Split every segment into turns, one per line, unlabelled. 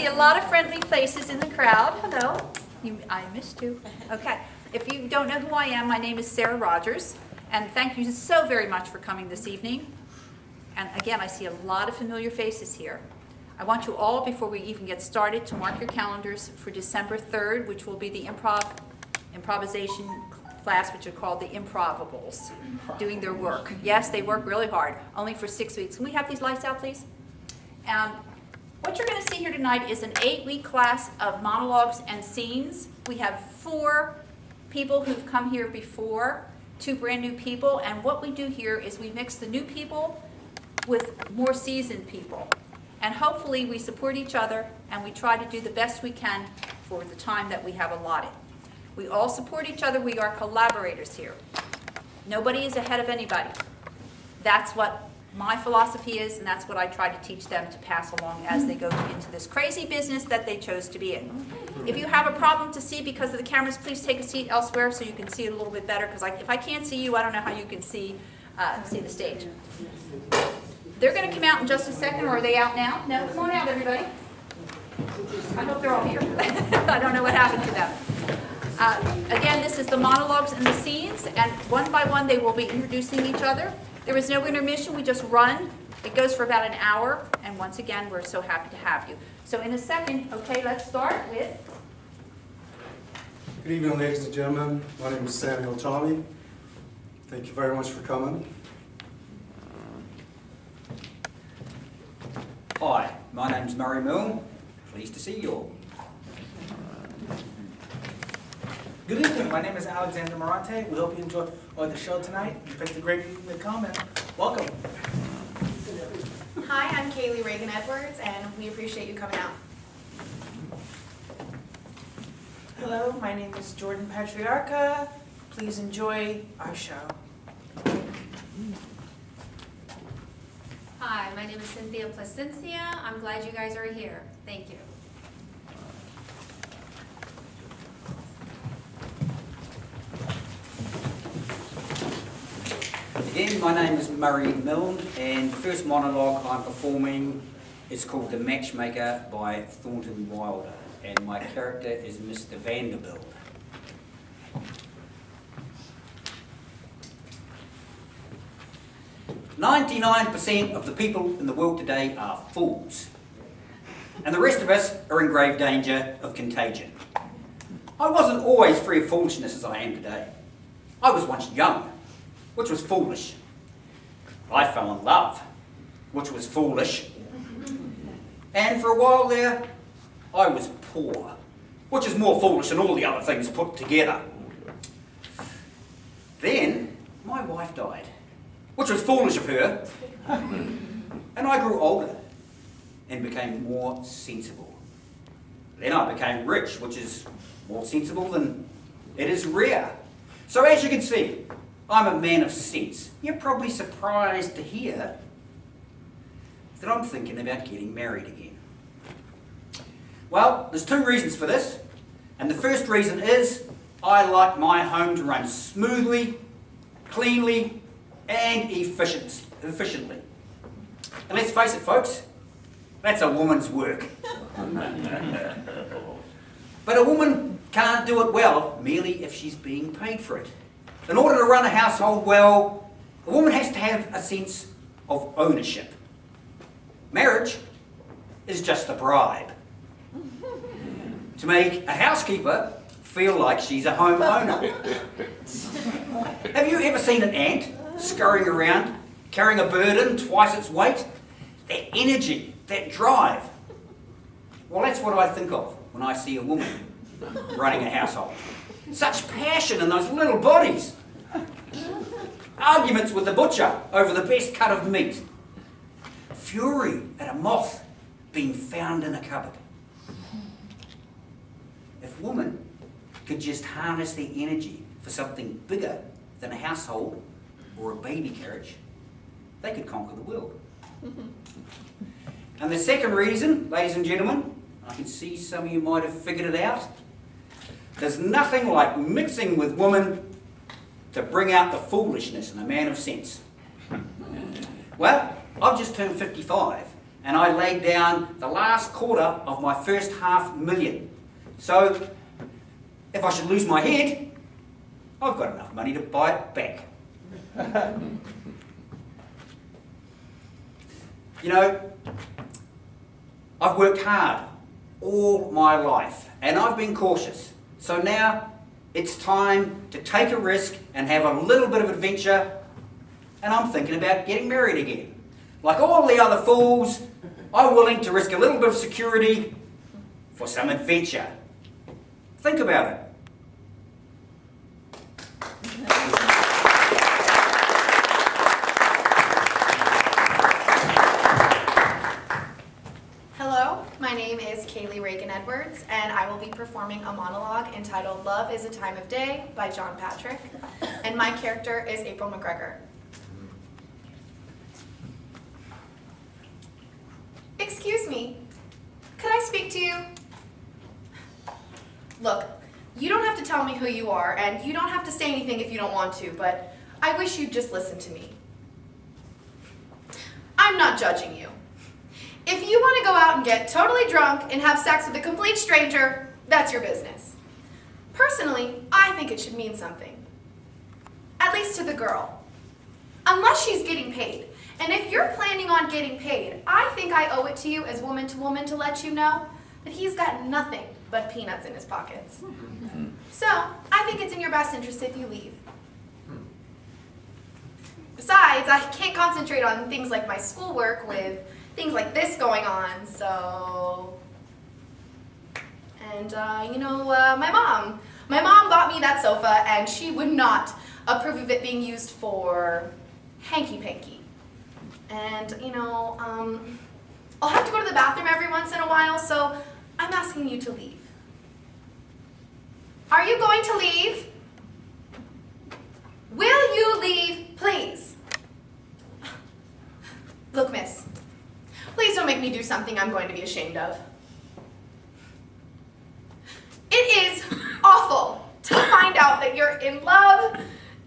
see a lot of friendly faces in the crowd. Hello. I missed you. Okay. If you don't know who I am, my name is Sara Rogers, and thank you so very much for coming this evening. And again, I see a lot of familiar faces here. I want you all, before we even get started, to mark your calendars for December 3rd, which will be the improvisation class, which are called the Improvables, doing their work. Yes, they work really hard, only for 6 weeks. Can we have these lights out, please? What you're going to see here tonight is an 8-week class of monologues and scenes. We have 4 people who've come here before, 2 brand new people, and what we do here is we mix the new people with more seasoned people. And hopefully we support each other and we try to do the best we can for the time that we have allotted. We all support each other. We are collaborators here. Nobody is ahead of anybody. That's what my philosophy is, and that's what I try to teach them to pass along as they go into this crazy business that they chose to be in. If you have a problem to see because of the cameras, please take a seat elsewhere so you can see it a little bit better, because if I can't see you, I don't know how you can see the stage. They're going to come out in just a second, or are they out now? No, come on out, everybody. I hope they're all here. I don't know what happened to them. Again, this is the monologues and the scenes, and one by one they will be introducing each other. There is no intermission, we just run. It goes for about an hour, and once again, we're so happy to have you. So in a second, okay, let's start with...
Good evening, ladies and gentlemen. My name is Samuel Tommy. Thank you very much for coming.
Hi, my name's Murray Milne. Pleased to see you all.
Good evening, my name is Alexander Morante. We hope you enjoy the show tonight. You picked a great people to come and welcome.
Hi, I'm Kaylee Ragan-Edwards, and we appreciate you coming out.
Hello, my name is Jordan Patriarca. Please enjoy our show.
Hi, my name is Cynthia Placencia. I'm glad you guys are here. Thank you.
Again, my name is Murray Milne, and the first monologue I'm performing is called The Matchmaker by Thornton Wilder, and my character is Mr. Vanderbilt. "99% of the people in the world today are fools, and the rest of us are in grave danger of contagion. I wasn't always free of foolishness as I am today. I was once young, which was foolish. I fell in love, which was foolish. And for a while there, I was poor, which is more foolish than all the other things put together. Then my wife died, which was foolish of her. And I grew older and became more sensible. Then I became rich, which is more sensible than it is rare. So as you can see, I'm a man of sense. You're probably surprised to hear that I'm thinking about getting married again. Well, there's 2 reasons for this. And the first reason is I like my home to run smoothly, cleanly, and efficiently. And let's face it, folks, that's a woman's work. But a woman can't do it well merely if she's being paid for it. In order to run a household well, a woman has to have a sense of ownership. Marriage is just a bribe to make a housekeeper feel like she's a homeowner. Have you ever seen an ant scurrying around, carrying a burden twice its weight? That energy, that drive. Well, that's what I think of when I see a woman running a household. Such passion in those little bodies. Arguments with the butcher over the best cut of meat. Fury at a moth being found in a cupboard. If women could just harness their energy for something bigger than a household or a baby carriage, they could conquer the world. And the second reason, ladies and gentlemen, I can see some of you might have figured it out. There's nothing like mixing with women to bring out the foolishness in a man of sense. Well, I've just turned 55, and I laid down the last quarter of my first $500,000. So, if I should lose my head, I've got enough money to buy it back. You know, I've worked hard all my life, and I've been cautious. So now it's time to take a risk and have a little bit of adventure, and I'm thinking about getting married again. Like all the other fools, I'm willing to risk a little bit of security for some adventure. Think about it.
Hello, my name is Ragan-Edwards, and I will be performing a monologue entitled Love is a Time of Day by John Patrick, and my character is April McGregor. Excuse me, could I speak to you? Look, you don't have to tell me who you are, and you don't have to say anything if you don't want to, but I wish you'd just listen to me. I'm not judging you. If you want to go out and get totally drunk and have sex with a complete stranger, that's your business. Personally, I think it should mean something. At least to the girl. Unless she's getting paid. And if you're planning on getting paid, I think I owe it to you as woman to let you know that he's got nothing but peanuts in his pockets. So, I think it's in your best interest if you leave. Besides, I can't concentrate on things like my schoolwork with things like this going on, so... And, my mom bought me that sofa, and she would not approve of it being used for hanky-panky. And, I'll have to go to the bathroom every once in a while, so I'm asking you to leave. Are you going to leave? Will you leave, please? Look, miss, please don't make me do something I'm going to be ashamed of. It is awful to find out that you're in love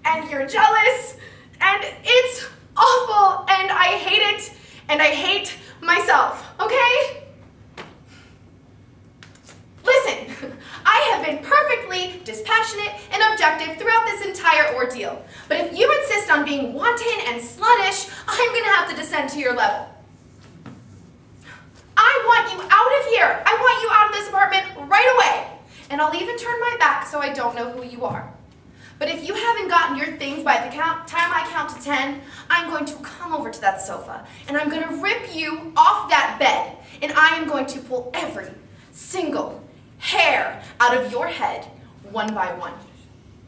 and you're jealous, and it's awful, and I hate it, and I hate myself, okay? Listen, I have been perfectly dispassionate and objective throughout this entire ordeal, but if you insist on being wanton and sluttish, I'm going to have to descend to your level. I want you out of here. I want you out of this apartment right away. And I'll even turn my back so I don't know who you are. But if you haven't gotten your things by the time I count to 10, I'm going to come over to that sofa, and I'm going to rip you off that bed, and I am going to pull every single hair out of your head one by one.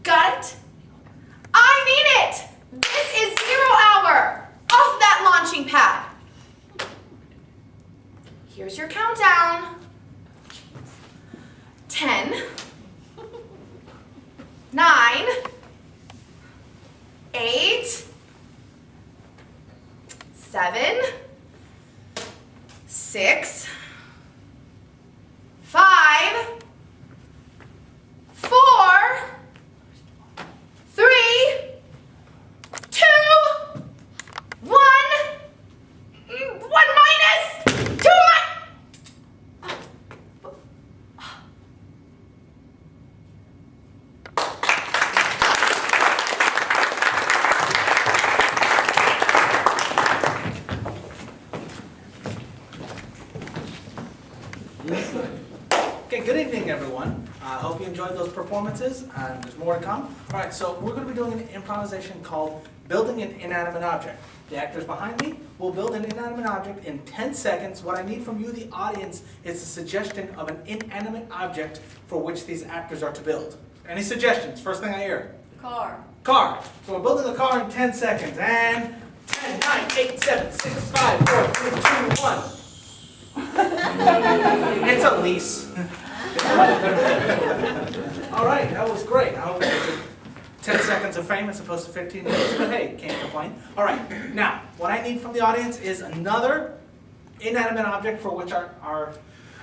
Got it? I mean it! This is 0 hour! Off that launching pad! Here's your countdown. 10, 9, 8, 7, 6, 5, 4, 3, 2, 1, 1 minus 2
Okay, good evening, everyone. I hope you enjoyed those performances, and there's more to come. All right, so we're going to be doing an improvisation called Building an Inanimate Object. The actors behind me will build an inanimate object in 10 seconds. What I need from you, the audience, is a suggestion of an inanimate object for which these actors are to build. Any suggestions? First thing I hear.
Car.
Car. So we're building a car in 10 seconds. And 10, 9, 8, 7, 6, 5, 4, 3, 2, 1. It's a lease. All right, that was great. I hope it was 10 seconds of fame as opposed to 15 minutes, but hey, can't complain. All right, now, what I need from the audience is another inanimate object for which our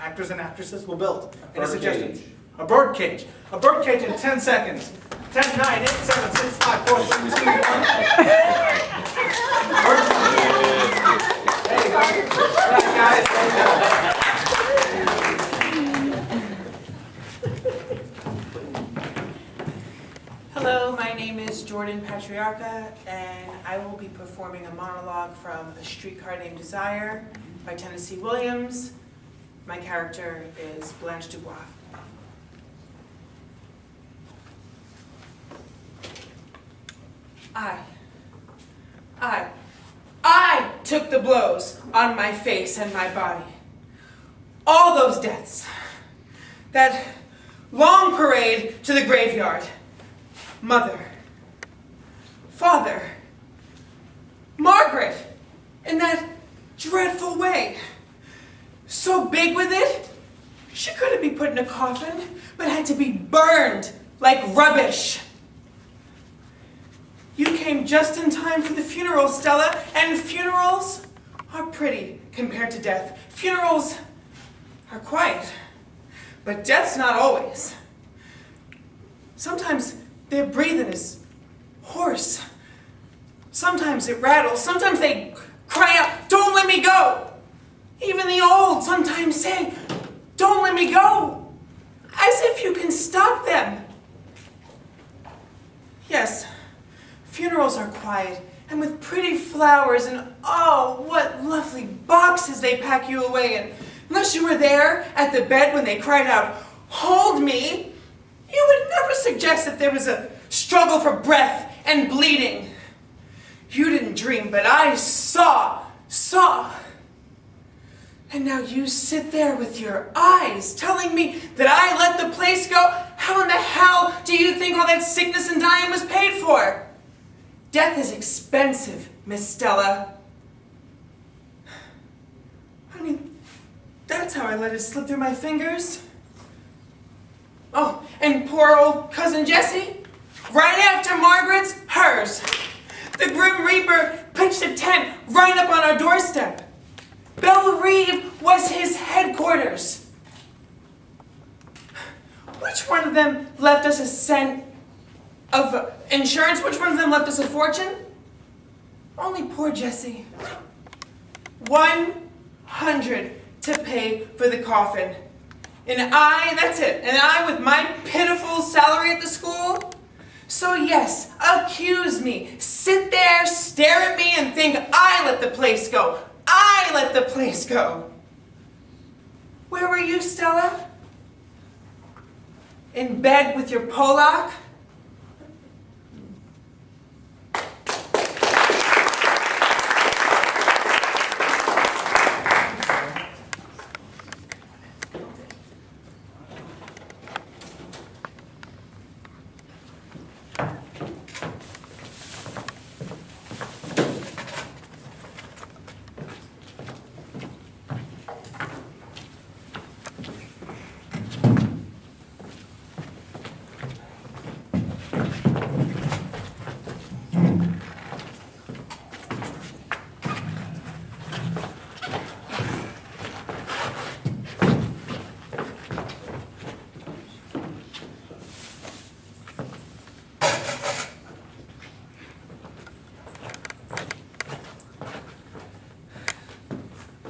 actors and actresses will build. Any suggestions? A bird cage. A bird cage in 10 seconds. 10, 9, 8, 7, 6, 5, 4, 3, 2, 1. Bird cage. There you go. guys.
Hello, my name is Jordan Patriarca, and I will be performing a monologue from A Streetcar Named Desire by Tennessee Williams. My character is Blanche Dubois. I took the blows on my face and my body. All those deaths. That long parade to the graveyard. Mother. Father. Margaret. In that dreadful way. So big with it, she couldn't be put in a coffin, but had to be burned like rubbish. You came just in time for the funeral, Stella, and funerals are pretty compared to death. Funerals are quiet, but death's not always. Sometimes their breathing is hoarse. Sometimes it rattles. Sometimes they cry out, "Don't let me go!" Even the old sometimes say, "Don't let me go!" As if you can stop them. Yes, funerals are quiet and with pretty flowers and oh, what lovely boxes they pack you away in. Unless you were there at the bed when they cried out, "Hold me," you would never suggest that there was a struggle for breath and bleeding. You didn't dream, but I saw. And now you sit there with your eyes telling me that I let the place go? How in the hell do you think all that sickness and dying was paid for? Death is expensive, Miss Stella. I mean, that's how I let it slip through my fingers. Oh, and poor old cousin Jessie? Right after Margaret's, hers. The Grim Reaper pitched a tent right up on our doorstep. Belle Reve was his headquarters. Which one of them left us a cent of insurance? Which one of them left us a fortune? Only poor Jessie. 100 to pay for the coffin. And that's it. And I with my pitiful salary at the school? So yes, accuse me. Sit there, stare at me, and think I let the place go. I let the place go. Where were you, Stella? In bed with your Pollock?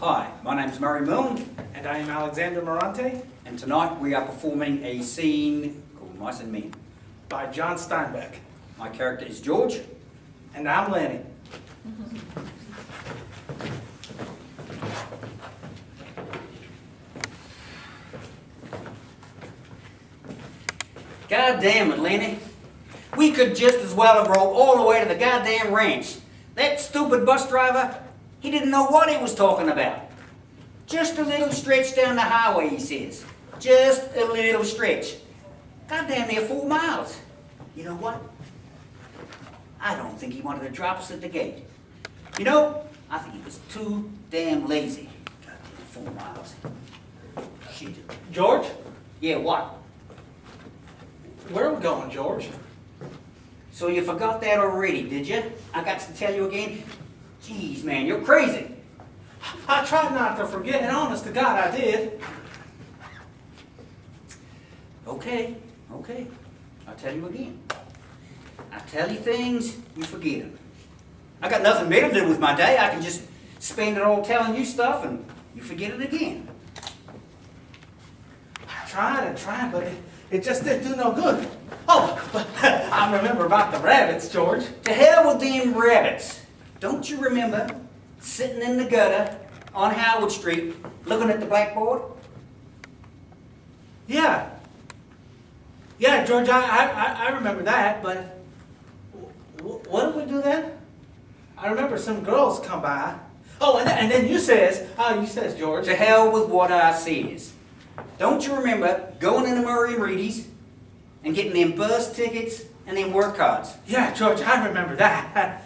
Hi, my name's Murray Milne,
And I am Alexander Morante
and tonight we are performing a scene called Mice and Men.
by John Steinbeck.
My character is George.
And I'm Lenny.
God damn it, Lenny. We could just as well have rolled all the way to the goddamn ranch. That stupid bus driver, he didn't know what he was talking about. Just a little stretch down the highway, he says. Just a little stretch. Goddamn near 4 miles. You know what? I don't think he wanted to drop us at the gate. You know, I think he was too damn lazy. Goddamn 4 miles. Shit.
George,
Yeah, what?
where are we going, George?
So you forgot that already, did you? I got to tell you again? Jeez, man, you're crazy.
I tried not to forget, and honest to God, I did.
Okay. I'll tell you again. I tell you things, you forget them. I got nothing better to do with my day. I can just spend it all telling you stuff and you forget it again.
I tried, but it just didn't do no good. Oh, but I remember about the rabbits, George.
To hell with them rabbits. Don't you remember sitting in the gutter on Howard Street looking at the blackboard?
Yeah. Yeah, George, I remember that, but what did we do then? I remember some girls come by. Oh, and then you says, George.
To hell with what I says. Don't you remember going into Murray and Reedy's and getting them bus tickets and them work cards?
Yeah, George, I remember that.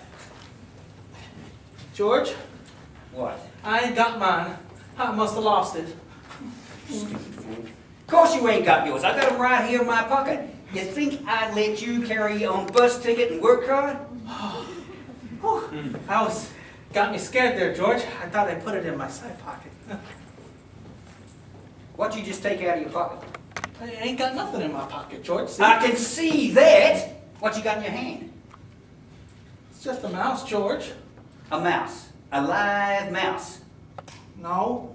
George,
What?
I ain't got mine. I must have lost it.
Stupid fool. Of course you ain't got yours. I got them right here in my pocket. You think I'd let you carry your own bus ticket and work card?
Got me scared there, George. I thought I put it in my side pocket.
What'd you just take out of your pocket?
I ain't got nothing in my pocket, George. See?
I can see that. What you got in your hand?
It's just a mouse, George.
A mouse. A live mouse.
No,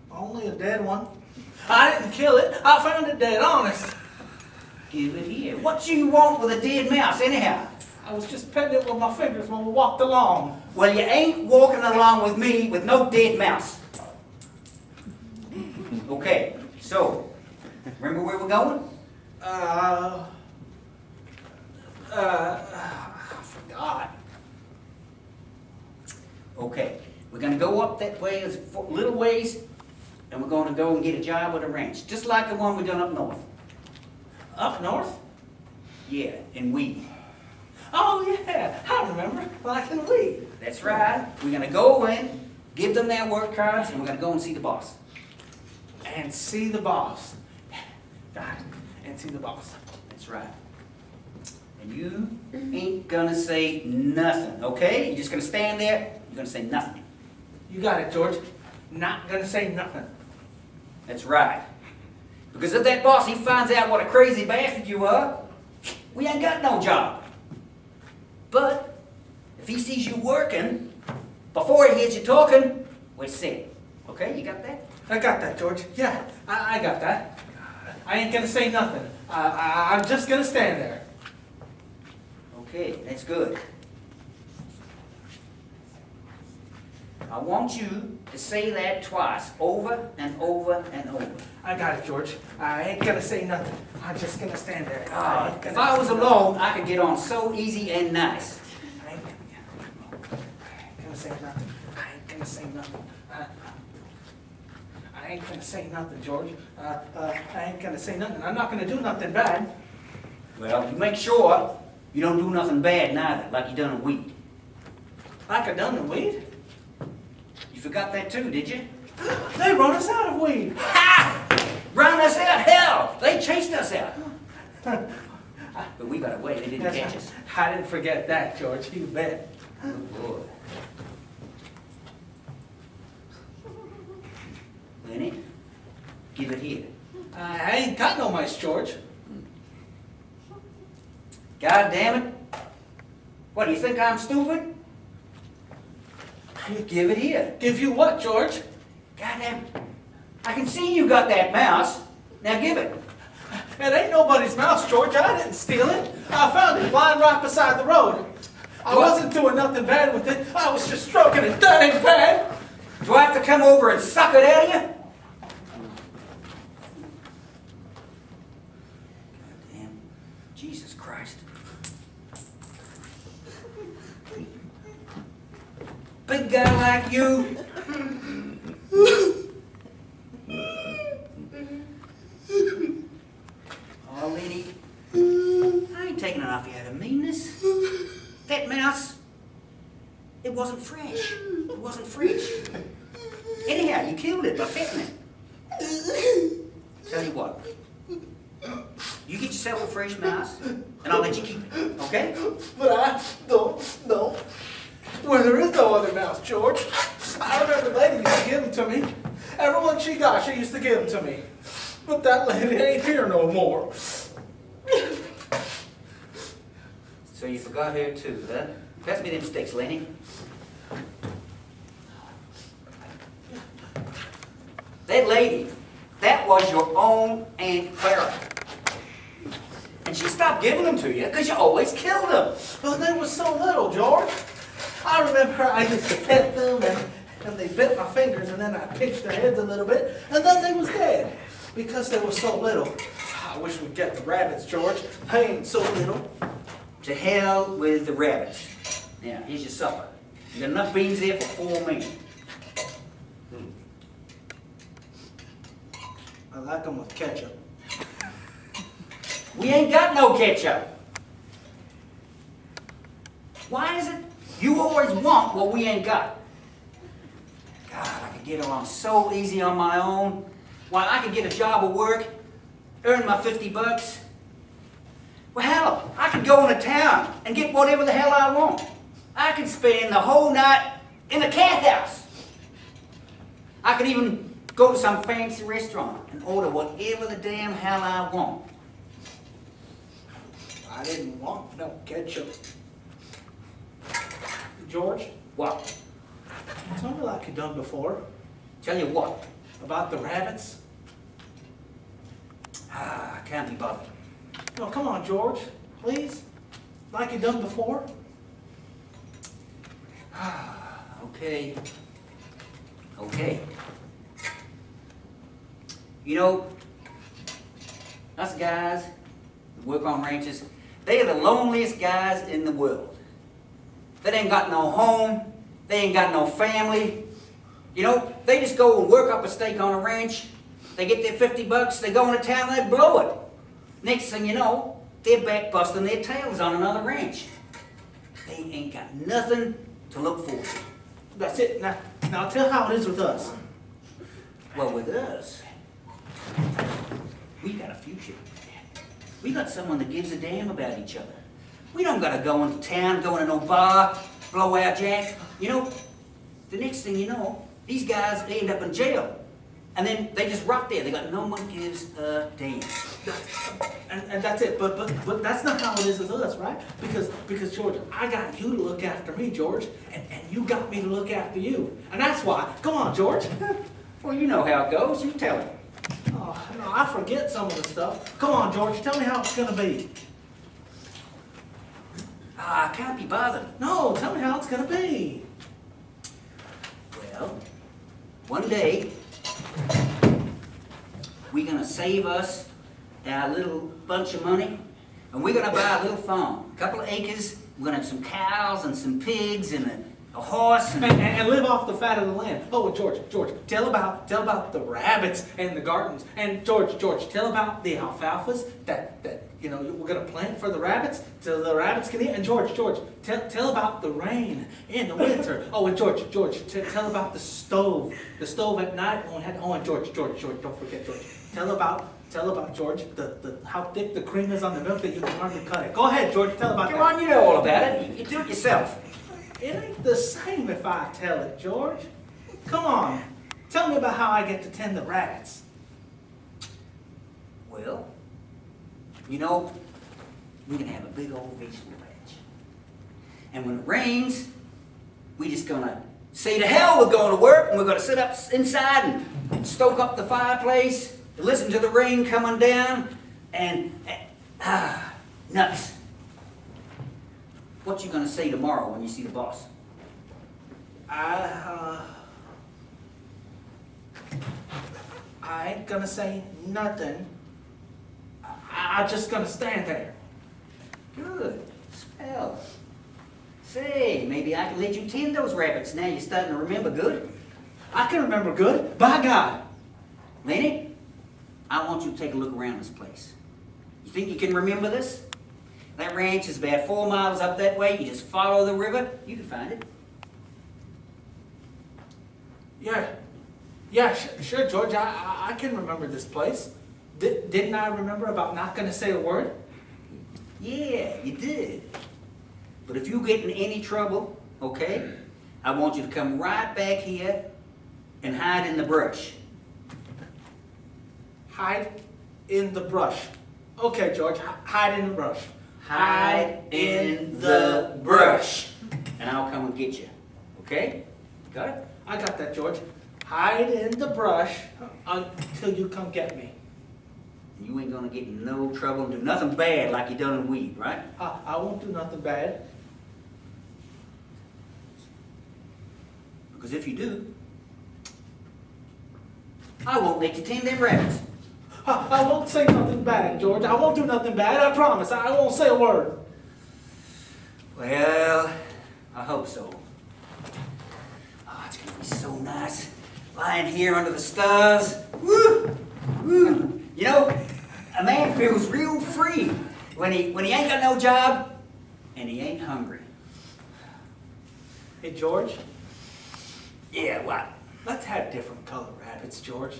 only a dead one. I didn't kill it. I found it dead, honest.
Give it here. What you want with a dead mouse, anyhow?
I was just petting it with my fingers when we walked along.
Well, you ain't walking along with me with no dead mouse. Okay, so, remember where we're going?
I forgot.
Okay, we're gonna go up that way, a little ways, and we're gonna go and get a job at a ranch, just like the one we done up north.
Up north?
Yeah, in Weed.
Oh, yeah, I remember. Like in Lee.
That's right. We're gonna go in, give them their work cards, and we're gonna go and see the boss.
And see the boss. Got it. And see the boss.
That's right. And you ain't gonna say nothing, okay? You're just gonna stand there, you're gonna say nothing.
You got it, George. Not gonna say nothing.
That's right. Because if that boss, he finds out what a crazy bastard you are, we ain't got no job. But if he sees you working, before he hears you talking, we're set. Okay, you got that?
I got that, George. Yeah, I got that. I ain't gonna say nothing. I'm just gonna stand there.
Okay, that's good. I want you to say that twice, over and over and over.
I got it, George. I ain't gonna say nothing. I'm just gonna stand there.
If I was alone, I could get on so easy and nice.
I ain't gonna say nothing. I ain't gonna say nothing. I ain't gonna say nothing, George. I ain't gonna say nothing. I'm not gonna do nothing bad.
Well, you make sure you don't do nothing bad neither, like you done in Weed.
Like I done in Weed?
You forgot that too, did you?
They run us out of Weed.
Ha! Run us out? Hell! They chased us out. But we got away. They didn't catch us.
I didn't forget that, George. You bet.
Good boy. Lenny, give it here.
I ain't got no mice, George.
God damn it. What, do you think I'm stupid? You give it here.
Give you what, George?
God damn it. I can see you got that mouse. Now give it.
It ain't nobody's mouse, George. I didn't steal it. I found it lying right beside the road. I wasn't doing nothing bad with it. I was just stroking it. That ain't bad.
Do I have to come over and suck it out of you? God damn. Jesus Christ. Big guy like you. Oh, lady. I ain't taking it off you out of meanness. That mouse, it wasn't fresh. It wasn't fresh. Anyhow, you killed it by petting it. Tell you what. You get yourself a fresh mouse, and I'll let you keep it, okay?
But I don't know where there is no other mouse, George. I remember the lady used to give them to me. Everyone she got, she used to give them to me. But that lady ain't here no more.
So you forgot her too, huh? Pass me them sticks, Lenny. That lady, that was your own Aunt Clara. And she stopped giving them to you because you always killed them.
Well, they were so little, George. I remember I used to pet them and they bit my fingers and then I pinched their heads a little bit and then they was dead because they were so little. I wish we'd get the rabbits, George. They ain't so little.
To hell with the rabbits. Now, here's your supper. You got enough beans there for 4 men.
I like them with ketchup.
We ain't got no ketchup. Why is it you always want what we ain't got? God, I could get along so easy on my own. Why, I could get a job at work, earn my 50 bucks. Well, hell, I could go into town and get whatever the hell I want. I could spend the whole night in a cat house. I could even go to some fancy restaurant and order whatever the damn hell I want.
I didn't want no ketchup. George,
What?
tell me like you done before
Tell you what,
about the rabbits.
I can't be bothered.
No, come on, George, please. Like you done before.
Okay. Okay. You know, us guys that work on ranches, they are the loneliest guys in the world. They ain't got no home, they ain't got no family. You know, they just go and work up a stake on a ranch, they get their 50 bucks, they go into town and they blow it. Next thing you know, they're back busting their tails on another ranch. They ain't got nothing to look forward to.
That's it. Now tell how it is with us.
Well, with us, we got a future. We got someone that gives a damn about each other. We don't gotta go into town, go into no bar, blow our jack. You know, the next thing you know, these guys they end up in jail. And then they just rot there. They got no one gives a damn.
And that's it. But that's not how it is with us, right? Because George, I got you to look after me, George, and you got me to look after you. And that's why. Come on, George.
Well, you know how it goes. You tell him.
Oh, no, I forget some of the stuff. Come on, George, tell me how it's gonna be.
I can't be bothered.
No, tell me how it's gonna be.
Well, one day, we're gonna save us our little bunch of money, and we're gonna buy a little farm, a couple of acres. We're gonna have some cows and some pigs and a horse.
And live off the fat of the land. Oh, and George, tell about the rabbits and the gardens. And George, tell about the alfalfas that you know we're gonna plant for the rabbits, so the rabbits can eat. And George, tell about the rain in the winter. Oh, and George, tell about the stove at night. Oh, and George, don't forget George. Tell about George the how thick the cream is on the milk that you can hardly cut it. Go ahead, George, tell about
Come
that.
on, you know all about it. You do it yourself.
It ain't the same if I tell it, George. Come on, tell me about how I get to tend the rabbits.
Well, you know, we're gonna have a big old vegetable patch. And when it rains, we just gonna say to hell we're going to work, and we're gonna sit up inside and stoke up the fireplace, listen to the rain coming down, and nuts. What you gonna say tomorrow when you see the boss?
I ain't gonna say nothing. I just gonna stand there.
Good. Swell. Say, maybe I can let you tend those rabbits. Now you're starting to remember good.
I can remember good. By God.
Lenny, I want you to take a look around this place. You think you can remember this? That ranch is about 4 miles up that way. You just follow the river, you can find it.
Yeah, sure, George. I can remember this place. Didn't I remember about not gonna say a word?
Yeah, you did. But if you get in any trouble, okay, I want you to come right back here and hide in the brush.
Hide in the brush. Okay, George, hide in the brush.
Hide in the brush. And I'll come and get you. Okay? Got it?
I got that, George. hide in the brush until you come get me.
You ain't gonna get in no trouble and do nothing bad like you done in weed, right?
I won't do nothing bad.
Because if you do, I won't let you tame them rabbits.
I won't say nothing bad, George. I won't do nothing bad. I promise. I won't say a word.
Well, I hope so. Oh, it's gonna be so nice. Lying here under the stars. Woo! Woo! You know, a man feels real free when he ain't got no job and he ain't hungry.
Hey, George,
Yeah, what?
let's have different color rabbits, George.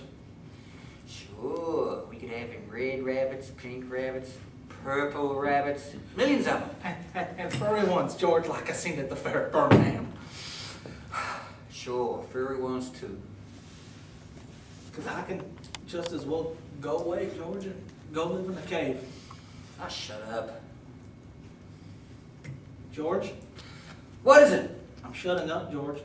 Sure, we could have him red rabbits, pink rabbits, purple rabbits, millions of them.
And furry ones, George, like I seen at the fair at Birmingham.
Sure, furry ones too.
Because I can just as well go away, George, and go live in a cave.
Ah, shut up.
George,
What is it?
I'm shutting up, George.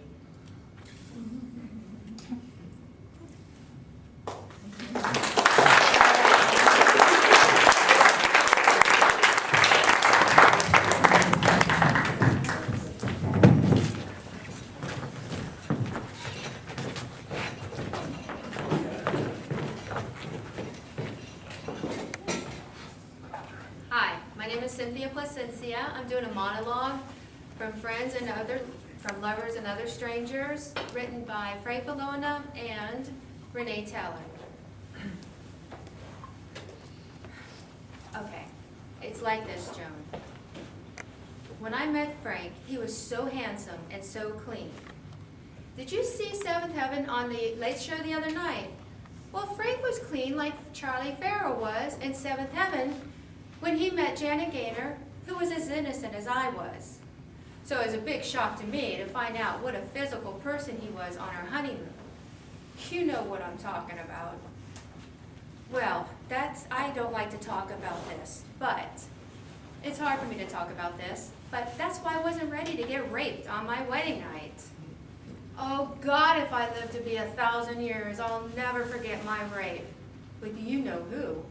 Hi, my name is Cynthia Placencia. I'm doing a monologue from friends and from lovers and other strangers, written by Frank Bologna and Renee Teller. Okay, it's like this, Joan. When I met Frank, he was so handsome and so clean. Did you see Seventh Heaven on the Late Show the other night? Well, Frank was clean like Charlie Farrell was in Seventh Heaven when he met Janet Gaynor, who was as innocent as I was. So it was a big shock to me to find out what a physical person he was on our honeymoon. You know what I'm talking about. Well, I don't like to talk about this, but it's hard for me to talk about this, but that's why I wasn't ready to get raped on my wedding night. Oh God, if I live to be 1,000 years, I'll never forget my rape with you know who.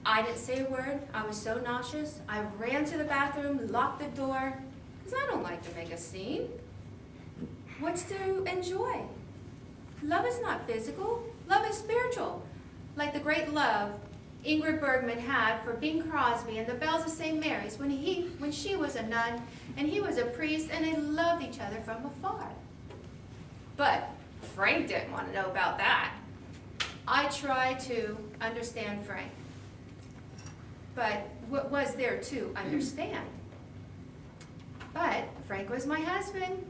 I didn't say a word. I was so nauseous. I ran to the bathroom, locked the door, because I don't like to make a scene. What's to enjoy? Love is not physical. Love is spiritual. Like the great love Ingrid Bergman had for Bing Crosby and the Bells of St. Mary's when she was a nun and he was a priest and they loved each other from afar. But Frank didn't want to know about that. I tried to understand Frank. But what was there to understand? But Frank was my husband,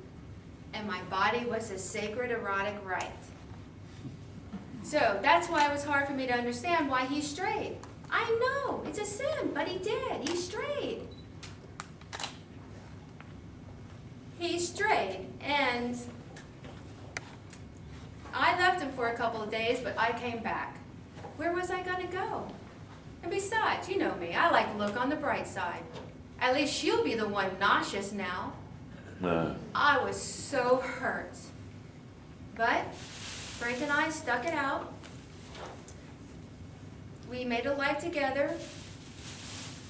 and my body was his sacred erotic right. So that's why it was hard for me to understand why he strayed. I know, it's a sin, but he did. He strayed. He strayed, and I left him for a couple of days, but I came back. Where was I going to go? And besides, you know me, I like to look on the bright side. At least she'll be the one nauseous now. I was so hurt. But Frank and I stuck it out. We made a life together.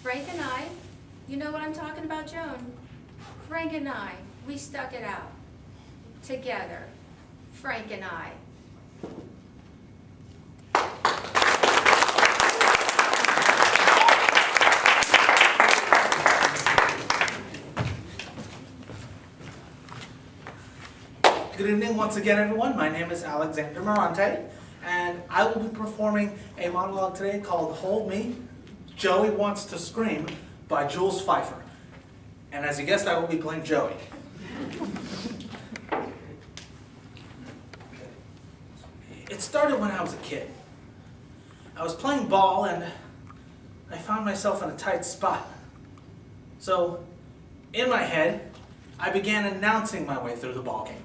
Frank and I, you know what I'm talking about, Joan? Frank and I, we stuck it out. Together. Frank and I.
Good evening once again, everyone. My name is Alexander Morante, and I will be performing a monologue today called Hold Me, Joey Wants to Scream by Jules Pfeiffer. And as you guessed, I will be playing Joey. It started when I was a kid. I was playing ball and I found myself in a tight spot. So, in my head, I began announcing my way through the ball game.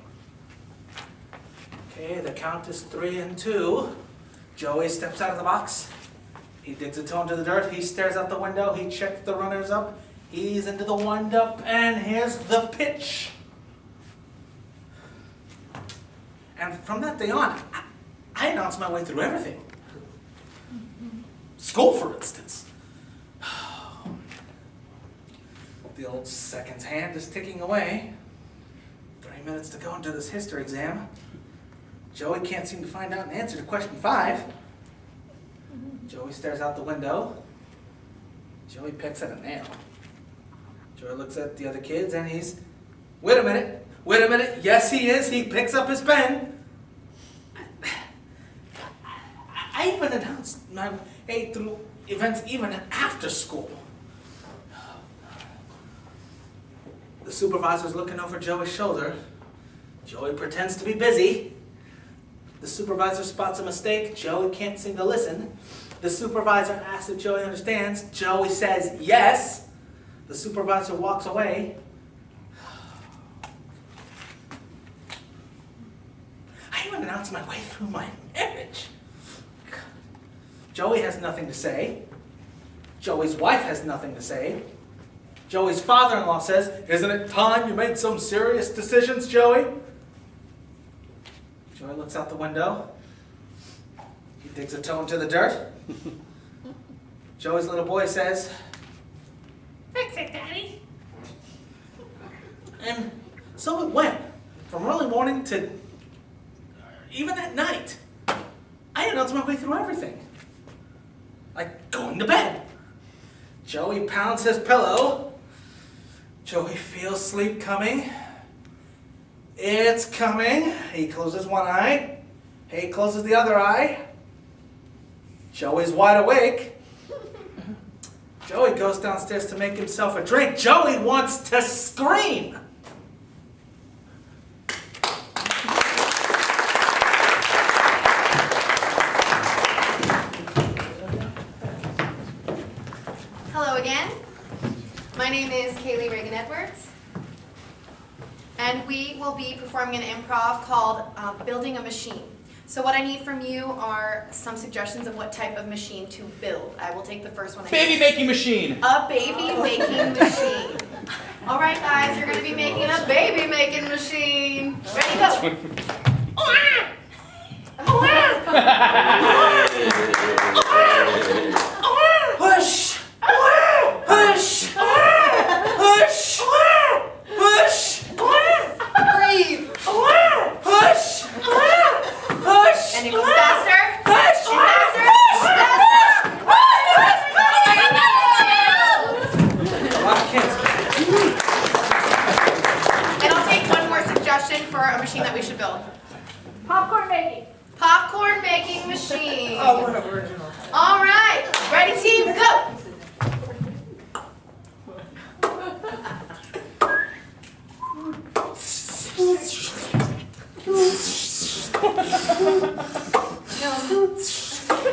Okay, the count is 3 and 2. Joey steps out of the box. He digs a toe into the dirt. He stares out the window. He checks the runners up. He's into the wind-up, and here's the pitch. And from that day on, I announced my way through everything. School, for instance. The old second's hand is ticking away. 3 minutes to go into this history exam. Joey can't seem to find out an answer to question 5. Joey stares out the window. Joey picks at a nail. Joey looks at the other kids and he's, wait a minute, yes he is, he picks up his pen. I even announced my way through events even after school. The supervisor's looking over Joey's shoulder. Joey pretends to be busy. The supervisor spots a mistake. Joey can't seem to listen. The supervisor asks if Joey understands. Joey says yes. The supervisor walks away. I even announced my way through my marriage. Joey has nothing to say. Joey's wife has nothing to say. Joey's father-in-law says, isn't it time you made some serious decisions, Joey? Joey looks out the window. He digs a toe into the dirt. Joey's little boy says, fix it, Daddy. And so it went, from early morning to even at night. I announced my way through everything. Like going to bed. Joey pounds his pillow. Joey feels sleep coming. It's coming. He closes one eye. He closes the other eye. Joey's wide awake. Joey goes downstairs to make himself a drink. Joey wants to scream.
Hello again. My name is Ragan-Edwards. And we will be performing an improv called Building a Machine. So what I need from you are some suggestions of what type of machine to build. I will take the first one.
Baby making machine.
A baby making machine. All right, guys, you're going to be making a baby making machine. Ready, go.
Push! Push! Push! Push!
Breathe.
Push! Push!
And it goes faster.
Push!
Faster. And I'll take one more suggestion for a machine that we should build.
Popcorn making.
Popcorn making machine.
Oh, what original.
All right. Ready, team, go.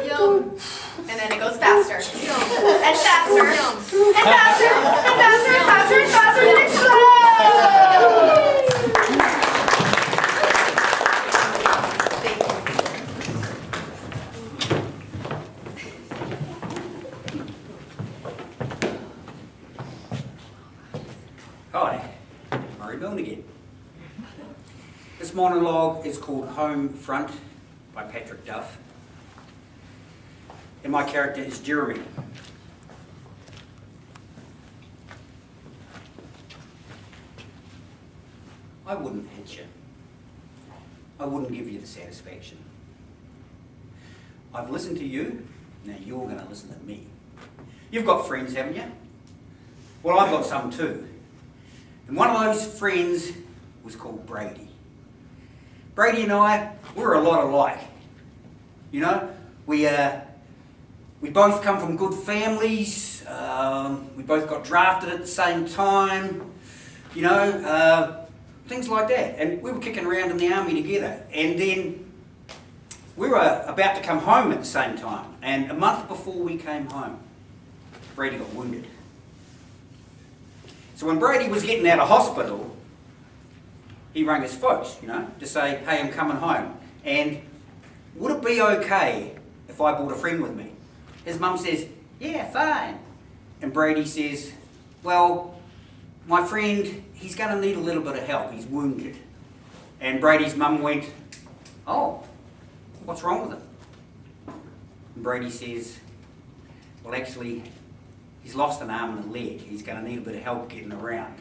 Yum. And then it goes faster. And faster. And faster. And faster. And faster. And faster. And explodes. Thank you.
Hi, Murray Milne again. This monologue is called Home Front by Patrick Duff. And my character is Jeremy. I wouldn't hit you. I wouldn't give you the satisfaction. I've listened to you, now you're going to listen to me. You've got friends, haven't you? Well, I've got some too. And one of those friends was called Brady. Brady and I, we're a lot alike. You know, we both come from good families. We both got drafted at the same time. You know, things like that. And we were kicking around in the army together. And then we were about to come home at the same time. And a month before we came home, Brady got wounded. So when Brady was getting out of hospital, he rang his folks, you know, to say, hey, I'm coming home. And would it be okay if I brought a friend with me? His mum says, yeah, fine. And Brady says, well, my friend, he's going to need a little bit of help. He's wounded. And Brady's mum went, "Oh, what's wrong with him?" And Brady says, "Well, actually, he's lost an arm and a leg. He's going to need a bit of help getting around."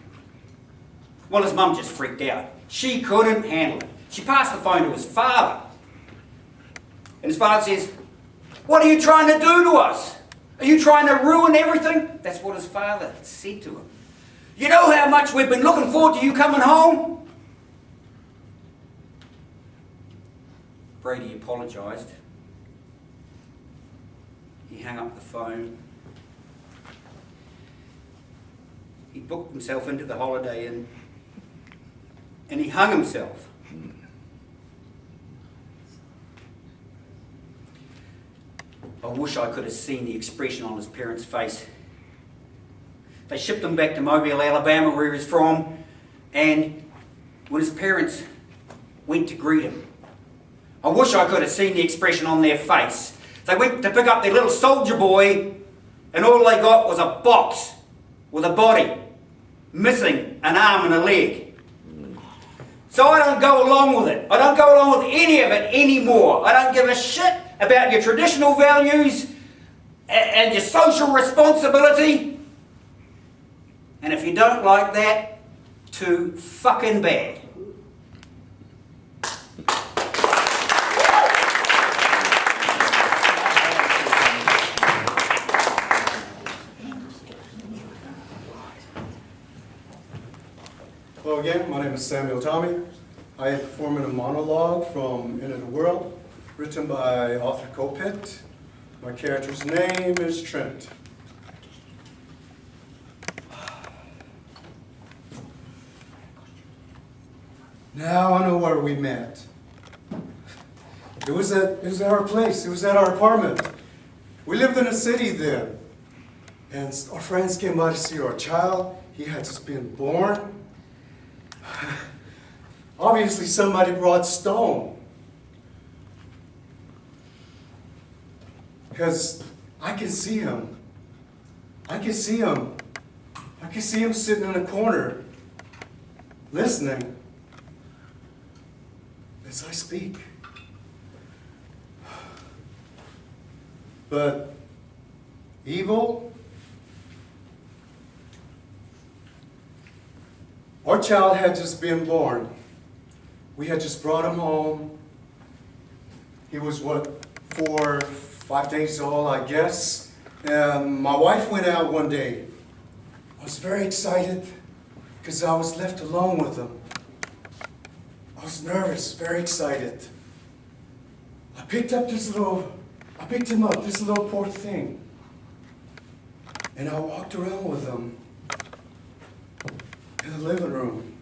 Well, his mum just freaked out. She couldn't handle it. She passed the phone to his father. And his father says, "What are you trying to do to us? Are you trying to ruin everything?" That's what his father said to him. "You know how much we've been looking forward to you coming home?" Brady apologised. He hung up the phone. He booked himself into the Holiday Inn and he hung himself. I wish I could have seen the expression on his parents' face. They shipped him back to Mobile, Alabama, where he was from, and when his parents went to greet him, I wish I could have seen the expression on their face. They went to pick up their little soldier boy, and all they got was a box with a body, missing an arm and a leg. So I don't go along with it. I don't go along with any of it anymore. I don't give a shit about your traditional values and your social responsibility. And if you don't like that, too fucking bad.
Hello again, my name is Samuel Tommy. I am performing a monologue from End of the World, written by author Copit. My character's name is Trent. Now I know where we met. It was at our place. It was at our apartment. We lived in a city then. And our friends came by to see our child. He had just been born. Obviously somebody brought stone. Because I can see him. I can see him. I can see him sitting in a corner, listening as I speak. But evil? Our child had just been born. We had just brought him home. He was, 4, 5 days old, I guess. And my wife went out one day. I was very excited because I was left alone with him. I was nervous, very excited. I picked him up, this little poor thing. And I walked around with him in the living room.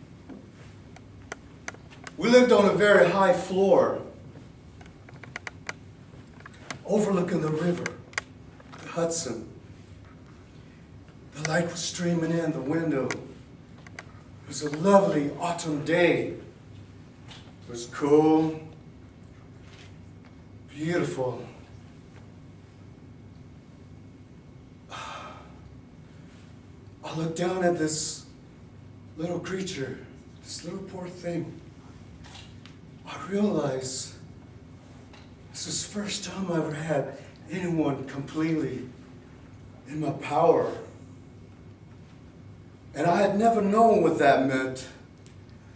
We lived on a very high floor, overlooking the river, the Hudson. The light was streaming in the window. It was a lovely autumn day. It was cool, beautiful. I looked down at this little creature, this little poor thing. I realized this was the first time I ever had anyone completely in my power. And I had never known what that meant.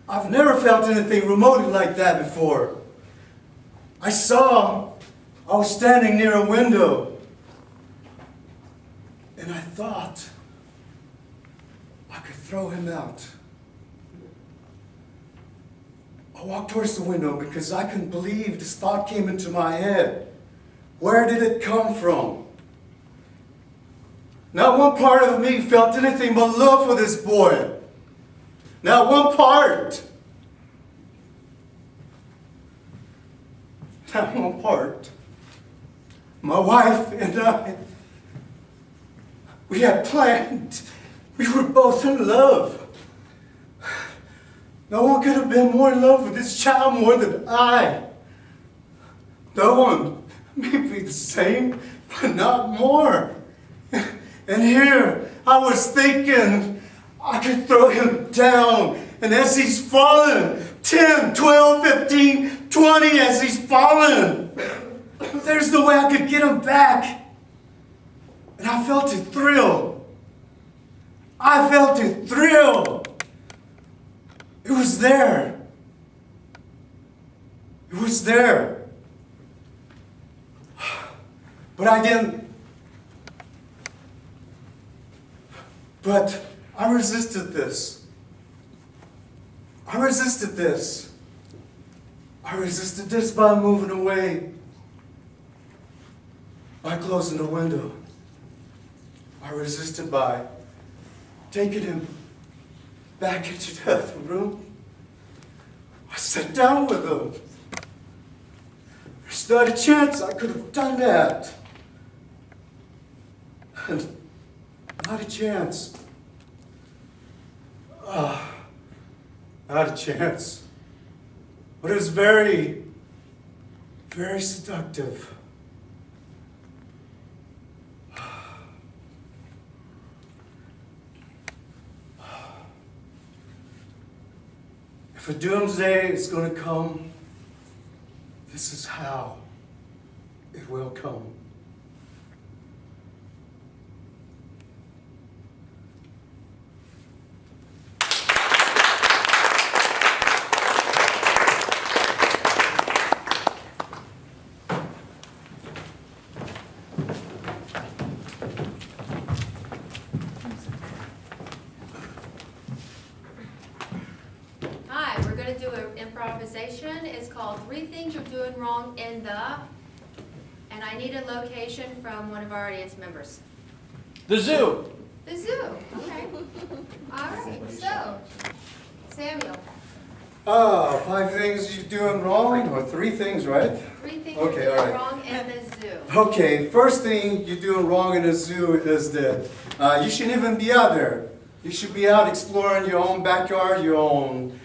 I've never felt anything remotely like that before. I was standing near a window, and I thought I could throw him out. I walked towards the window because I couldn't believe this thought came into my head. Where did it come from? Not one part of me felt anything but love for this boy. Not one part. Not one part. My wife and I, we had planned. We were both in love. No one could have been more in love with this child more than I. No one, maybe the same, but not more. And here I was thinking I could throw him down, and as he's falling, 10, 12, 15, 20 as he's falling. There's no way I could get him back. And I felt a thrill. I felt a thrill. It was there. It was there. But I didn't. But I resisted this. I resisted this. I resisted this by moving away. By closing the window. I resisted by taking him back into the other room. I sat down with him. There's not a chance I could have done that. And not a chance. Not a chance. But it was very, very seductive. If a doomsday is going to come, this is how it will come.
Hi, we're going to do an improvisation. It's called 3 Things You're Doing Wrong in the, and I need a location from one of our audience members.
The zoo.
The zoo, okay. All right, so, Samuel,
5 things you're doing wrong, or 3 things, right?
3 things
Okay,
you're
all
doing
right.
wrong in the zoo.
Okay, first thing you're doing wrong in a zoo is that you shouldn't even be out there. You should be out exploring your own backyard, your own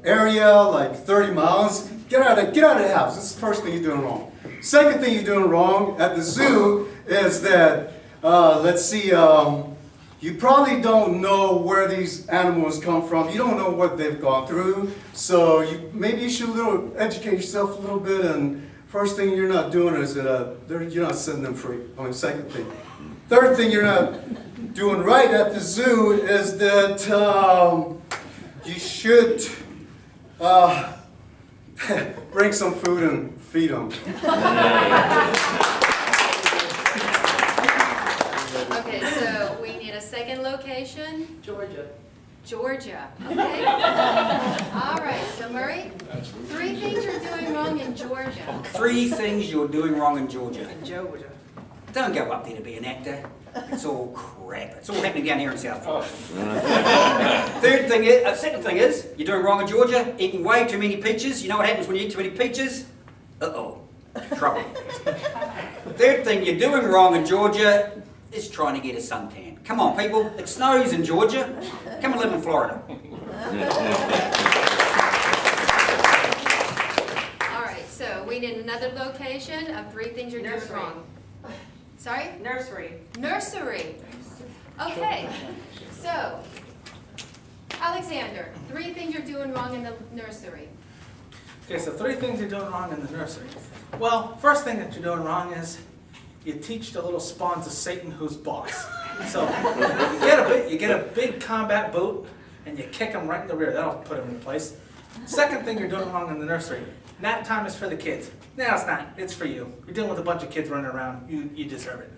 area, like 30 miles. Get out of the house. This is the first thing you're doing wrong. Second thing you're doing wrong at the zoo is that, let's see, you probably don't know where these animals come from. You don't know what they've gone through. So maybe you should educate yourself a little bit. And first thing you're not doing is you're not setting them free. Second thing. Third thing you're not doing right at the zoo is that you should bring some food and feed them.
Okay, so we need a second location.
Georgia.
Georgia, okay. All right, so Murray, 3 things you're doing wrong in Georgia.
3 things you're doing wrong in Georgia.
Georgia.
Don't go up there to be an actor. It's all crap. It's all happening down here in South Florida. Second thing is, you're doing wrong in Georgia, eating way too many peaches. You know what happens when you eat too many peaches? Uh-oh, trouble. Third thing you're doing wrong in Georgia is trying to get a suntan. Come on, people, it snows in Georgia. Come and live in Florida.
All right, so we need another location of 3 things you're doing
Nursery.
wrong. Sorry?
Nursery.
Nursery. Okay, so, Alexander, 3 things you're doing wrong in the nursery.
Okay, so 3 things you're doing wrong in the nursery. Well, first thing that you're doing wrong is you teach the little spawns of Satan who's boss. So you get a big combat boot and you kick them right in the rear. That'll put them in place. Second thing you're doing wrong in the nursery, nap time is for the kids. No, it's not. It's for you. You're dealing with a bunch of kids running around. You deserve it.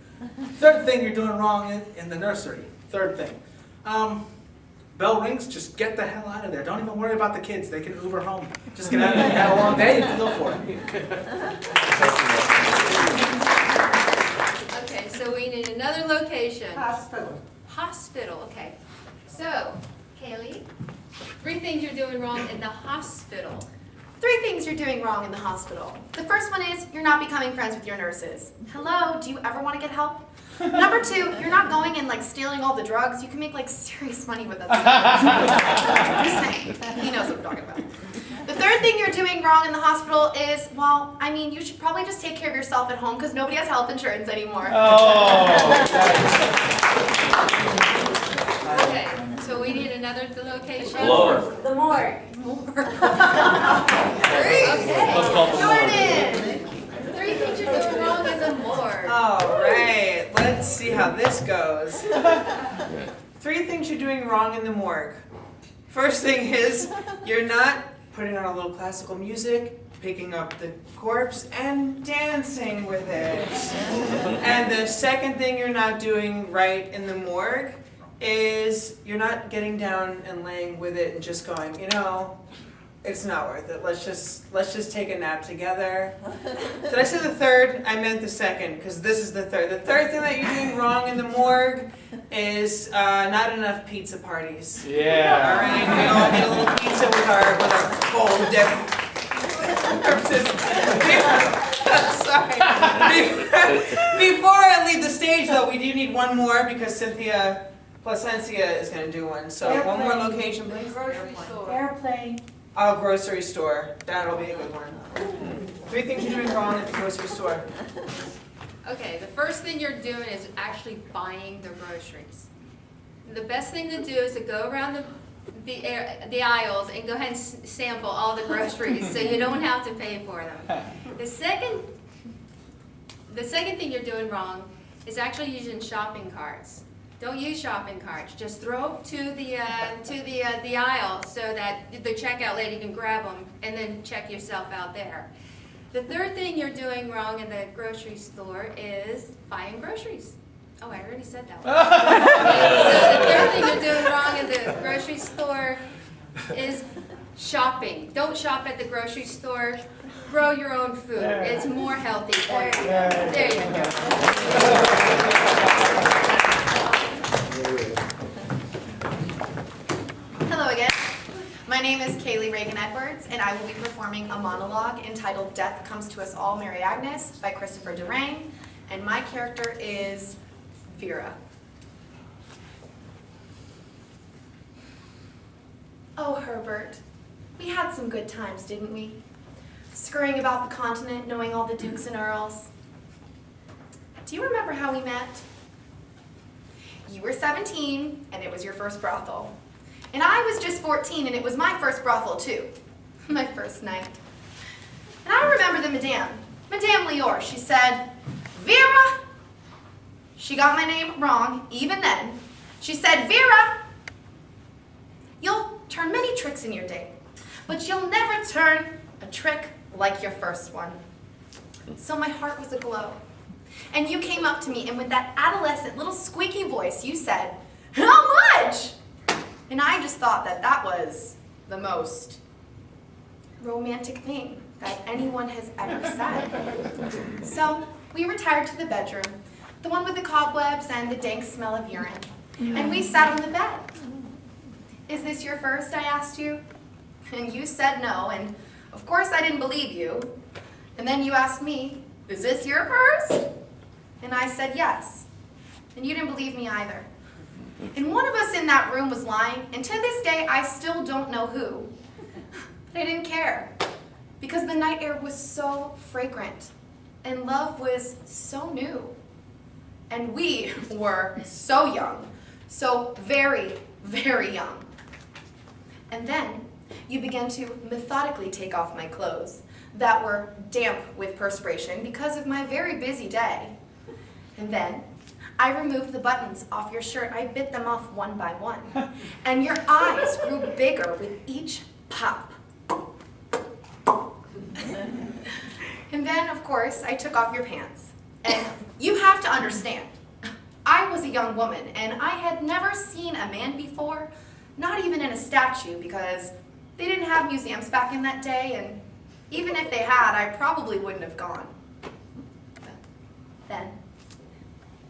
Third thing you're doing wrong in the nursery. Third thing. Bell rings, just get the hell out of there. Don't even worry about the kids. They can Uber home. Just get out of there. You had a long day, you can go for it.
Okay, so we need another location.
Hospital.
Hospital, okay. So, Kaylee, 3 things you're doing wrong in the hospital.
3 things you're doing wrong in the hospital. The first one is you're not becoming friends with your nurses. Hello, do you ever want to get help? Number 2, you're not going and like stealing all the drugs. You can make like serious money with that stuff. Just saying. He knows what we're talking about. The third thing you're doing wrong in the hospital is, well, I mean, you should probably just take care of yourself at home because nobody has health insurance anymore.
Okay, so we we need another location?
Lower.
The more.
More.
Let's call
Okay.
the morgue.
Jordan, 3 things you're doing wrong in the morgue.
All right, let's see how this goes. 3 things you're doing wrong in the morgue. First thing is, you're not putting on a little classical music, picking up the corpse, and dancing with it. And the second thing you're not doing right in the morgue is you're not getting down and laying with it and just going, you know, it's not worth it. Let's just take a nap together. Did I say the third? I meant the second, because this is the third. The third thing that you're doing wrong in the morgue is not enough pizza parties.
Yeah.
All right, we all get a little pizza with our cold dip. Sorry. Before I leave the stage, though, we do need one more because Cynthia Placencia is going to do one. So one more location, please.
Grocery store. Airplane.
Oh, grocery store. That'll be a good one. 3 things you're doing wrong at the grocery store.
Okay, the first thing you're doing is actually buying the groceries. The best thing to do is to go around the aisles and go ahead and sample all the groceries so you don't have to pay for them. The second thing you're doing wrong is actually using shopping carts. Don't use shopping carts. Just throw them to the aisle so that the checkout lady can grab them and then check yourself out there. The third thing you're doing wrong in the grocery store is buying groceries. Oh, I already said that one. So the third thing you're doing wrong in the grocery store is shopping. Don't shop at the grocery store. Grow your own food. It's more healthy for you. There you go.
Hello again. My name is Kaylee Ragan-Edwards, and I will be performing a monologue entitled Death Comes to Us All, Mary Agnes by Christopher Durang, and my character is Vera. Oh, Herbert, we had some good times, didn't we? Scurrying about the continent, knowing all the dukes and earls. Do you remember how we met? You were 17, and it was your first brothel. And I was just 14, and it was my first brothel, too. My first night. And I remember the Madame Lior. She said, Vera! She got my name wrong, even then. She said, Vera! You'll turn many tricks in your day, but you'll never turn a trick like your first one. So my heart was aglow. And you came up to me, and with that adolescent little squeaky voice, you said, how much? And I just thought that that was the most romantic thing that anyone has ever said. So we retired to the bedroom, the one with the cobwebs and the dank smell of urine, and we sat on the bed. Is this your first, I asked you? And you said no, and of course I didn't believe you. And then you asked me, is this your first? And I said yes. And you didn't believe me either. And one of us in that room was lying, and to this day I still don't know who. But I didn't care, because the night air was so fragrant, and love was so new. And we were so young, so very, very young. And then you began to methodically take off my clothes that were damp with perspiration because of my very busy day. And then I removed the buttons off your shirt. I bit them off one by one. And your eyes grew bigger with each pop. And then, of course, I took off your pants. And you have to understand, I was a young woman, and I had never seen a man before, not even in a statue, because they didn't have museums back in that day, and even if they had, I probably wouldn't have gone. But then,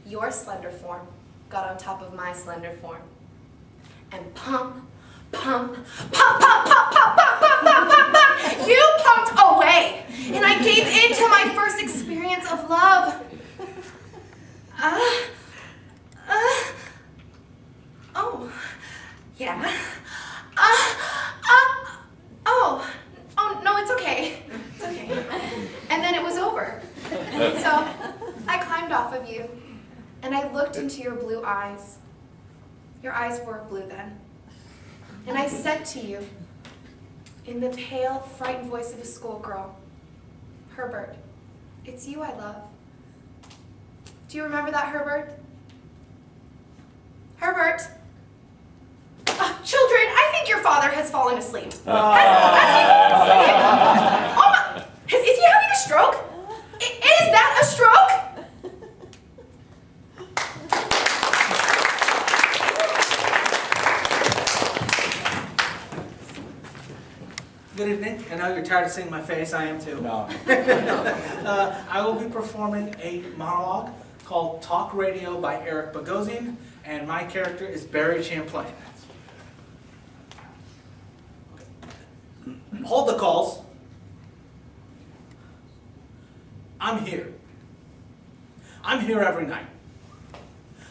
your slender form got on top of my slender form. And pump, pump, pump, pump, pump, pump, pump, pump, pump, pump, pump. You pumped away. And I gave in to my first experience of love. Oh, yeah. Oh, no, it's okay. It's okay. And then it was over. So I climbed off of you. And I looked into your blue eyes. Your eyes were blue then. And I said to you, in the pale, frightened voice of a schoolgirl, Herbert, it's you I love. Do you remember that, Herbert? Herbert? Children, I think your father has fallen asleep. Has he fallen asleep? Oh my, is he having a stroke? Is that a stroke?
Good evening. I know you're tired of seeing my face. I am too.
No.
I will be performing a monologue called Talk Radio by Eric Bogosian, and my character is Barry Champlain. Hold the calls. I'm here. I'm here every night.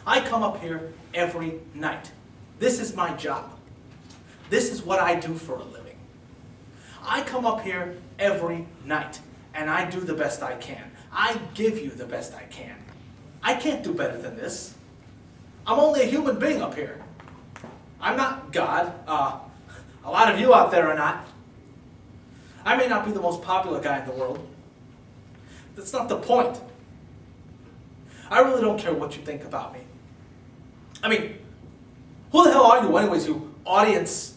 I come up here every night. This is my job. This is what I do for a living. I come up here every night, and I do the best I can. I give you the best I can. I can't do better than this. I'm only a human being up here. I'm not God. A lot of you out there are not. I may not be the most popular guy in the world. That's not the point. I really don't care what you think about me. I mean, who the hell are you anyways, you audience?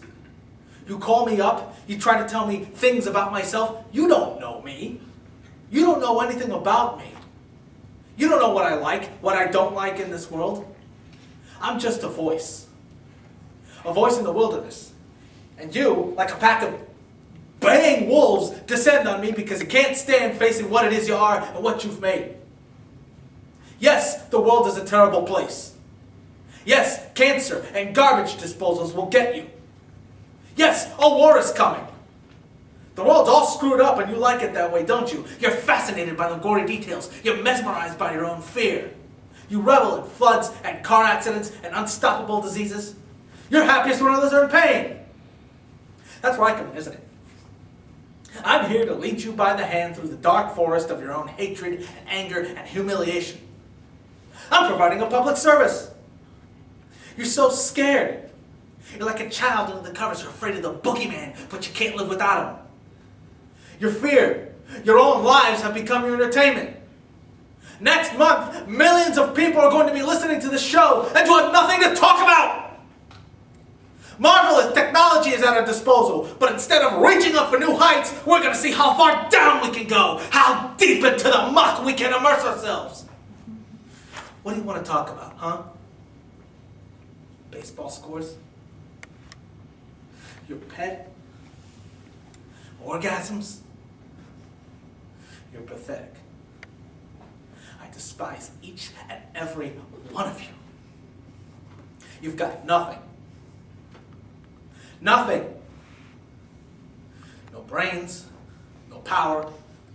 You call me up, you try to tell me things about myself. You don't know me. You don't know anything about me. You don't know what I like, what I don't like in this world. I'm just a voice. A voice in the wilderness. And you, like a pack of baying wolves, descend on me because you can't stand facing what it is you are and what you've made. Yes, the world is a terrible place. Yes, cancer and garbage disposals will get you. Yes, a war is coming. The world's all screwed up and you like it that way, don't you? You're fascinated by the gory details. You're mesmerized by your own fear. You revel in floods and car accidents and unstoppable diseases. You're happiest when others are in pain. That's where I come in, isn't it? I'm here to lead you by the hand through the dark forest of your own hatred and anger and humiliation. I'm providing a public service. You're so scared. You're like a child under the covers. You're afraid of the boogeyman, but you can't live without him. Your fear, your own lives have become your entertainment. Next month, millions of people are going to be listening to the show, and you have nothing to talk about. Marvelous technology is at our disposal, but instead of reaching up for new heights, we're going to see how far down we can go, how deep into the muck we can immerse ourselves. What do you want to talk about, huh? Baseball scores? Your pet? Orgasms? You're pathetic. I despise each and every one of you. You've got nothing. Nothing. No brains, no power,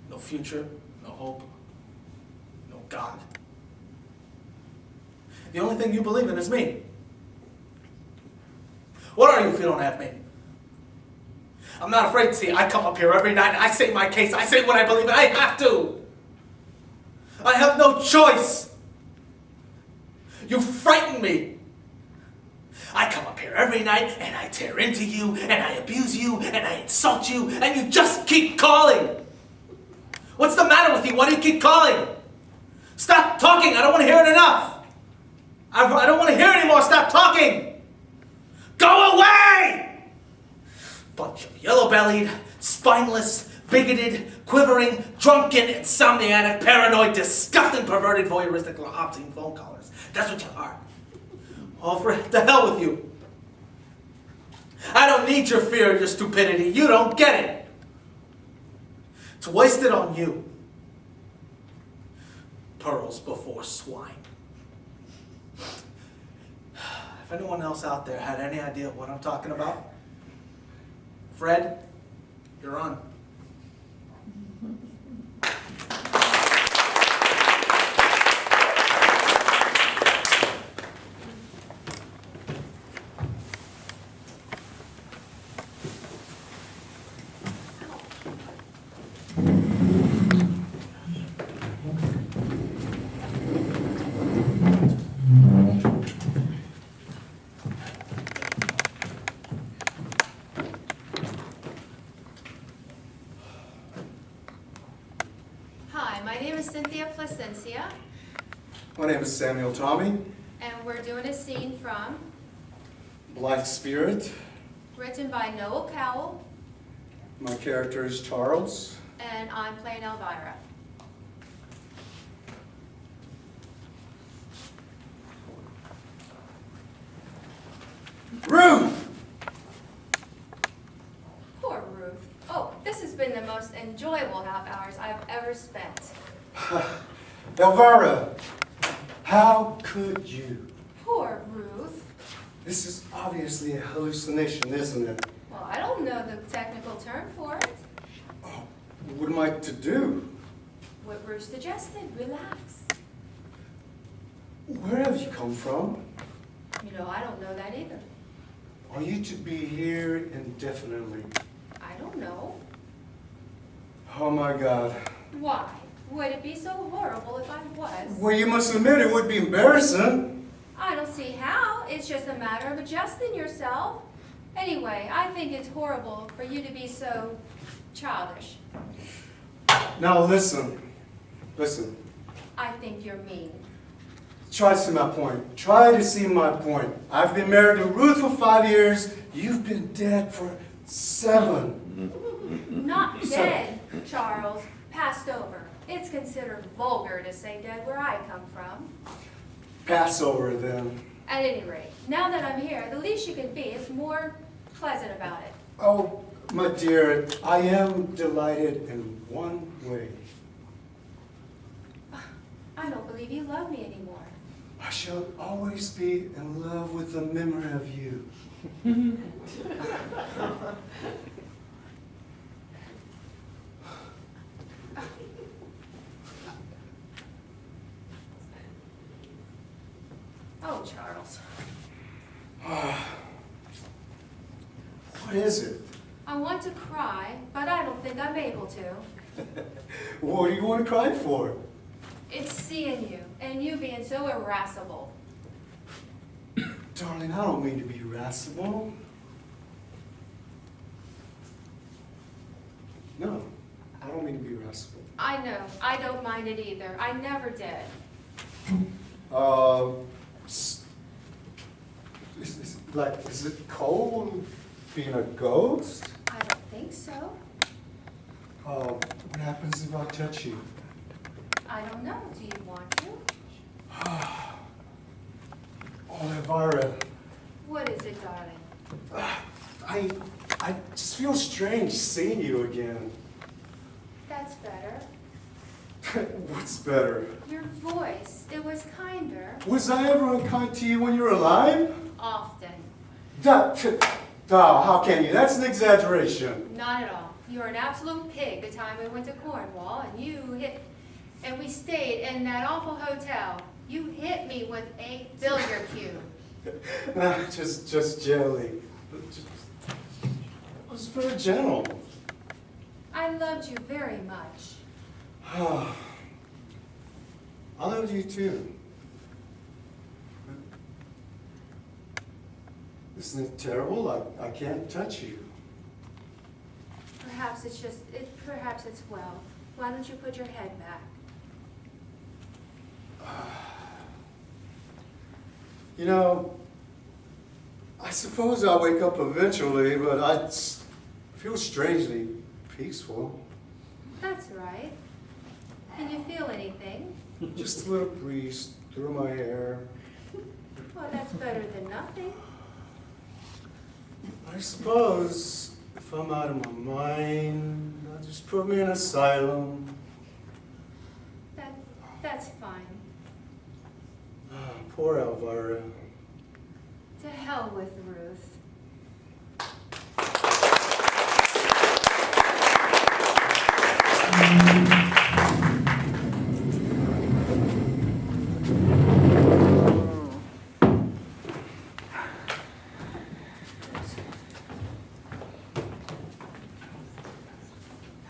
no future, no hope, no God. The only thing you believe in is me. What are you if you don't have me? I'm not afraid to see. I come up here every night and I say my case. I say what I believe in. I have to. I have no choice. You frighten me. I come up here every night and I tear into you and I abuse you and I insult you and you just keep calling. What's the matter with you? Why do you keep calling? Stop talking. I don't want to hear it enough. I don't want to hear it anymore. Stop talking. Go away! Bunch of yellow-bellied, spineless, bigoted, quivering, drunken, insomniatic, paranoid, disgusting, perverted, voyeuristic, obscene phone callers. That's what you are. Oh, for the hell with you. I don't need your fear or your stupidity. You don't get it. It's wasted on you. Pearls before swine. If anyone else out there had any idea what I'm talking about, Fred, you're on.
Cynthia,
My name is Samuel Tommy,
and we're doing a scene from,
Blithe Spirit.
written by Noel Cowell,
My character is Charles.
and I'm playing Elvira.
Ruth!
Poor Ruth. Oh, this has been the most enjoyable half hours I've ever spent.
Elvira, how could you?
Poor Ruth.
This is obviously a hallucination, isn't it?
Well, I don't know the technical term for it.
What am I to do?
What Ruth suggested, relax.
Where have you come from?
You know, I don't know that either.
Are you to be here indefinitely?
I don't know.
Oh my God.
Why? Would it be so horrible if I was?
Well, you must admit it would be embarrassing.
I don't see how. It's just a matter of adjusting yourself. Anyway, I think it's horrible for you to be so childish.
Now listen. Listen.
I think you're mean.
Try to see my point. Try to see my point. I've been married to Ruth for 5 years. You've been dead for 7.
Not dead, Charles. Passed over. It's considered vulgar to say dead where I come from.
Passover then.
At any rate, now that I'm here, the least you can be is more pleasant about it.
Oh, my dear, I am delighted in one way.
I don't believe you love me anymore.
I shall always be in love with the memory of you.
Oh, Charles.
What is it?
I want to cry, but I don't think I'm able to.
What do you want to cry for?
It's seeing you, and you being so irascible.
Darling, I don't mean to be irascible. No, I don't mean to be irascible.
I know. I don't mind it either. I never did.
Is it cold being a ghost?
I don't think so.
What happens if I touch you?
I don't know. Do you want to?
Oh, Elvira,
What is it, darling?
I just feel strange seeing you again.
That's better.
What's better?
Your voice. It was kinder.
Was I ever unkind to you when you were alive?
Often.
How can you? That's an exaggeration.
Not at all. You were an absolute pig the time we went to Cornwall, and and we stayed in that awful hotel. You hit me with a billiard cue.
Just gently. I was very gentle.
I loved you very much.
I loved you too. Isn't it terrible? I can't touch you.
Perhaps it's well. Why don't you put your head back?
You know, I suppose I'll wake up eventually, but I feel strangely peaceful.
That's right. Can you feel anything?
Just a little breeze through my hair.
Well, that's better than nothing.
I suppose if I'm out of my mind, they'll just put me in asylum.
That's fine.
Poor Elvira.
To hell with Ruth.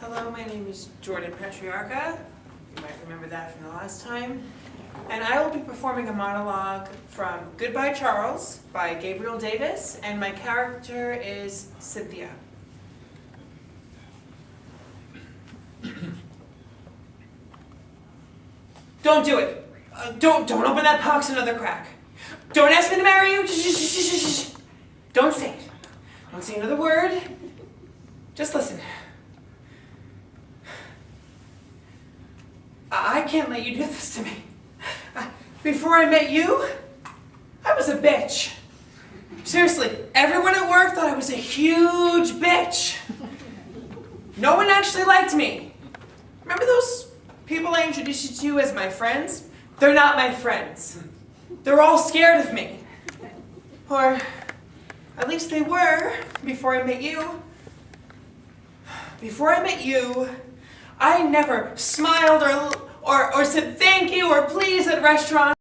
Hello, my name is Jordan Petriarca. You might remember that from the last time. And I will be performing a monologue from Goodbye Charles by Gabriel Davis, and my character is Cynthia. Don't do it. Don't open that box another crack. Don't ask me to marry you. Shh. Don't say it. Don't say another word. Just listen. I can't let you do this to me. Before I met you, I was a bitch. Seriously, everyone at work thought I was a huge bitch. No one actually liked me. Remember those people I introduced you to as my friends? They're not my friends. They're all scared of me. Or at least they were before I met you. Before I met you, I never smiled or said thank you or please at restaurants.